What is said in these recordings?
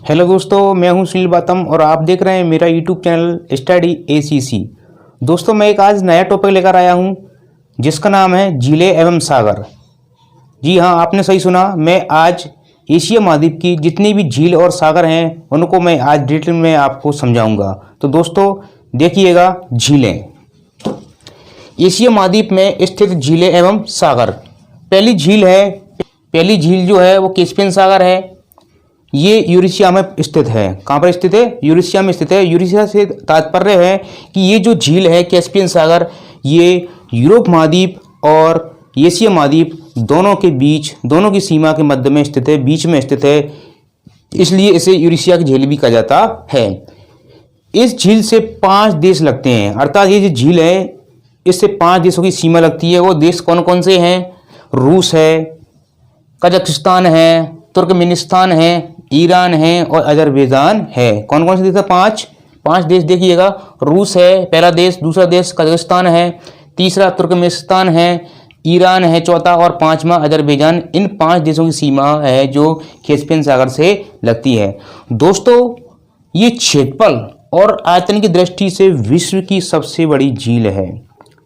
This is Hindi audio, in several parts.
हेलो दोस्तों, मैं हूं सुनील बातम और आप देख रहे हैं मेरा यूट्यूब चैनल स्टडी ACC। दोस्तों, मैं एक आज नया टॉपिक लेकर आया हूं जिसका नाम है झीलें एवं सागर। जी हाँ, आपने सही सुना। मैं आज एशिया महाद्वीप की जितनी भी झील और सागर हैं उनको मैं आज डिटेल में आपको समझाऊंगा। तो दोस्तों देखिएगा, झीलें एशिया महाद्वीप में स्थित झीलें एवं सागर। पहली झील जो है वो कैस्पियन सागर है। ये यूरेशिया में स्थित है। कहाँ पर स्थित है? यूरेशिया में स्थित है। यूरेशिया से तात्पर्य है कि ये जो झील है कैस्पियन सागर, ये यूरोप महाद्वीप और एशिया महाद्वीप दोनों के बीच, दोनों की सीमा के मध्य में स्थित है, बीच में स्थित है। इसलिए इसे यूरेशिया की झील भी कहा जाता है। इस झील से 5 देश लगते हैं, अर्थात ये जो झील है इससे 5 देशों की सीमा लगती है। वो देश कौन कौन से हैं? रूस है, कजाकिस्तान है, तुर्कमेनिस्तान है, ईरान है और अजरबैजान है। कौन कौन से देश है? 5 देश देखिएगा। रूस है पहला देश, दूसरा देश कजाकिस्तान है, तीसरा तुर्कमेनिस्तान है, ईरान है चौथा और 5वां अजरबैजान। इन 5 देशों की सीमा है जो कैस्पियन सागर से लगती है। दोस्तों, ये क्षेत्रफल और आयतन की दृष्टि से विश्व की सबसे बड़ी झील है।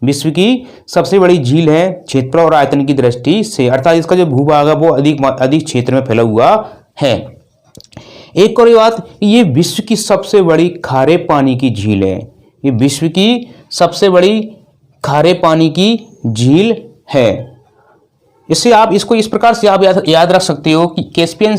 विश्व की सबसे बड़ी झील है क्षेत्रफल और आयतन की दृष्टि से, अर्थात इसका जो भूभाग है वो अधिक क्षेत्र में फैला हुआ है। एक और बात, ये विश्व की सबसे बड़ी खारे पानी की झील है। ये विश्व की सबसे बड़ी खारे पानी की झील है। इससे आप इसको इस प्रकार से आप याद रख सकते हो कि कैस्पियन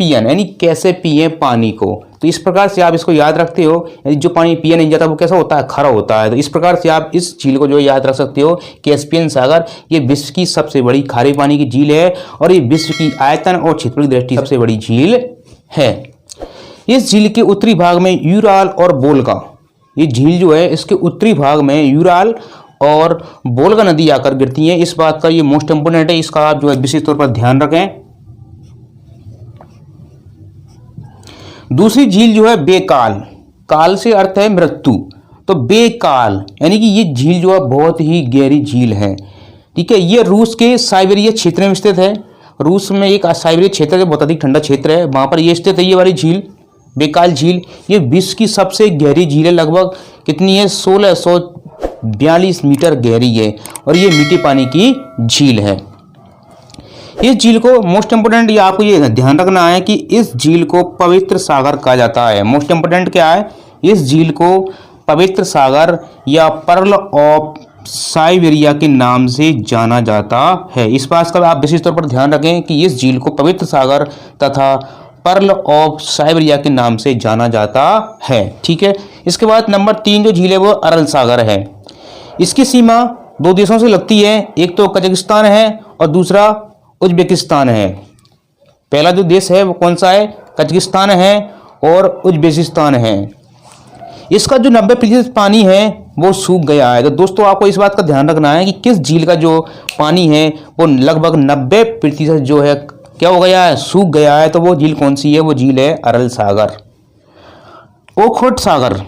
यानी कैसे पिए पानी को। तो इस प्रकार से आप इसको याद रखते हो, यानी जो पानी पिया नहीं जाता वो कैसा होता है? खारा होता है। तो इस प्रकार से आप इस झील को जो याद रख सकते हो, कैस्पियन सागर ये विश्व की सबसे बड़ी खारे पानी की झील है और ये विश्व की आयतन और क्षेत्रफल की दृष्टि सबसे बड़ी झील है। इस झील के उत्तरी भाग में यूराल और वोल्गा, ये झील जो है इसके उत्तरी भाग में यूराल और वोल्गा नदी आकर गिरती है। इस बात का ये मोस्ट इंपोर्टेंट है, इसका आप जो है विशेष तौर पर ध्यान रखें। दूसरी झील जो है बेकाल, काल से अर्थ है मृत्यु, तो बेकाल यानी कि ये झील जो है बहुत ही गहरी झील है। ठीक है, ये रूस के साइबेरिया क्षेत्र में स्थित है। रूस में एक साइबेरिया क्षेत्र है, बहुत अधिक ठंडा क्षेत्र है, वहां पर ये स्थित है ये वाली झील, बेकाल झील। ये विश्व की सबसे गहरी झील है। लगभग कितनी है? 1642 मीटर गहरी है और ये मीठे पानी की झील है। इस झील को मोस्ट इंपोर्टेंट ये आपको ये ध्यान रखना है कि इस झील को पवित्र सागर कहा जाता है। मोस्ट इंपोर्टेंट क्या है? इस झील को पवित्र सागर या पर्ल ऑफ साइबेरिया के नाम से जाना जाता है। इस बात का आप विशेष तौर पर ध्यान रखें कि इस झील को पवित्र सागर तथा पर्ल ऑफ साइबेरिया के नाम से जाना जाता है। ठीक है, इसके बाद नंबर 3 जो झील है वो अरल सागर है। इसकी सीमा 2 देशों से लगती है, एक तो कजाकिस्तान है और दूसरा उज्बेकिस्तान है। पहला जो देश है वो कौन सा है? कजाकिस्तान है और उज्बेकिस्तान है। इसका जो 90% पानी है वो सूख गया है। तो दोस्तों आपको इस बात का ध्यान रखना है कि किस झील का जो पानी है वो लगभग 90% जो है क्या हो गया है? सूख गया है। तो वो झील कौन सी है? वो झील है अरल सागर। ओखोट सागर,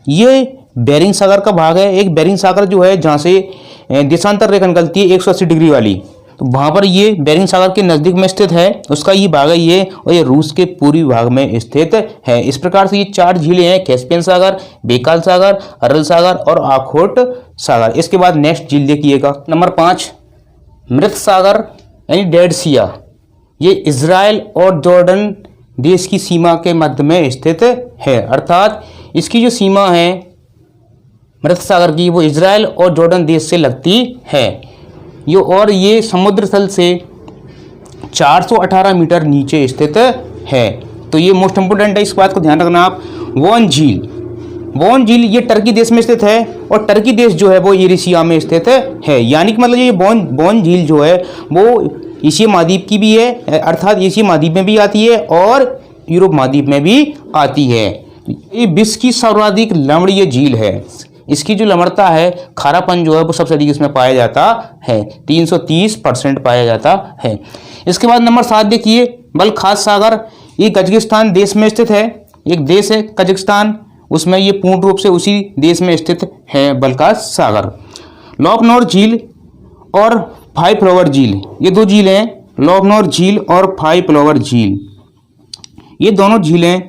ये बेरिंग सागर का भाग है। एक बेरिंग सागर जो है जहाँ से देशांतर रेखा निकलती है 180 डिग्री वाली, तो वहाँ पर ये बेरिंग सागर के नज़दीक में स्थित है। उसका ये भाग है ये, और ये रूस के पूर्वी भाग में स्थित है। इस प्रकार से ये 4 झीलें हैं, कैस्पियन सागर, बेकाल सागर, अरल सागर और ओखोट सागर। इसके बाद नेक्स्ट झील देखिएगा, नंबर 5 मृत सागर यानी डेड सिया। ये इजराइल और जॉर्डन देश की सीमा के मध्य में स्थित है, अर्थात इसकी जो सीमा है मृत सागर की वो इजराइल और जॉर्डन देश से लगती है। ये समुद्र तल से 418 मीटर नीचे स्थित है। तो ये मोस्ट इंपोर्टेंट है, इस बात को ध्यान रखना आप। वोन झील ये टर्की देश में स्थित है और टर्की देश जो है वो यूरेशिया में स्थित है। यानी कि मतलब ये वोन झील जो है वो एशिया महाद्वीप की भी है, अर्थात एशिया महाद्वीप में भी आती है और यूरोप महाद्वीप में भी आती है। ये विश्व की सर्वाधिक लवणीय झील है। इसकी जो लवणता है, खारापन जो है वो सबसे अधिक इसमें पाया जाता है, 330% पाया जाता है। इसके बाद नंबर 7 देखिए, बलखास सागर। ये कजाकिस्तान देश में स्थित है। एक देश है कजाकिस्तान, उसमें ये पूर्ण रूप से उसी देश में स्थित है बलखास सागर। लॉकनौर झील और फाइव फ्लावर झील, ये 2 झील हैं, लॉकनौर झील और फाइव फ्लावर झील। ये दोनों झीलें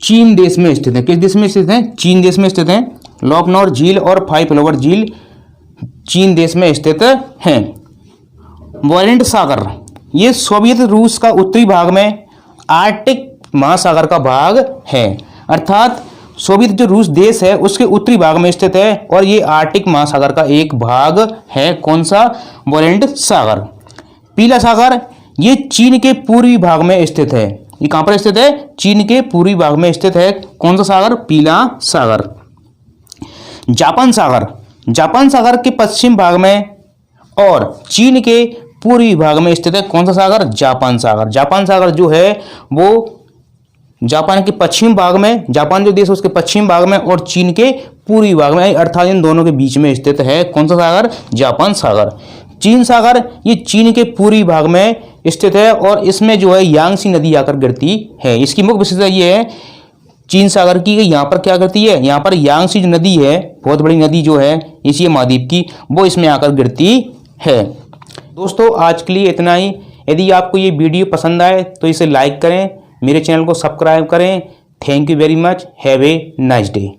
चीन देश में स्थित हैं। किस देश में स्थित हैं? चीन देश में स्थित हैं। लॉकनौर झील और फाइव फ्लावर झील चीन देश में स्थित हैं। बारेंट सागर, ये सोवियत रूस का उत्तरी भाग में आर्कटिक महासागर का भाग है। अर्थात सोवियत जो रूस देश है उसके उत्तरी भाग में स्थित है और ये आर्कटिक महासागर का एक भाग है। कौन सा? बारेंट सागर। पीला सागर, ये चीन के पूर्वी भाग में स्थित है। ये कहां पर स्थित है? चीन के पूर्वी भाग में स्थित है। कौन सा सागर? पीला सागर। जापान सागर, जापान सागर के पश्चिम भाग में और चीन के पूर्वी भाग में स्थित है। कौन सा सागर? जापान सागर। जापान सागर जो है वो जापान के पश्चिम भाग में, जापान जो देश है उसके पश्चिम भाग में और चीन के पूर्वी भाग में, अर्थात इन दोनों के बीच में स्थित है। कौन सा सागर? जापान सागर। चीन सागर, ये चीन के पूर्वी भाग में स्थित है और इसमें जो है यांगसी नदी आकर गिरती है। इसकी मुख्य विशेषता ये है चीन सागर की, यहाँ पर क्या करती है? यहाँ पर यांगसी जो नदी है, बहुत बड़ी नदी जो है एशिया महाद्वीप की, वो इसमें आकर गिरती है। दोस्तों आज के लिए इतना ही। यदि आपको ये वीडियो पसंद आए तो इसे लाइक करें, मेरे चैनल को सब्सक्राइब करें। Thank you very much. Have a nice day.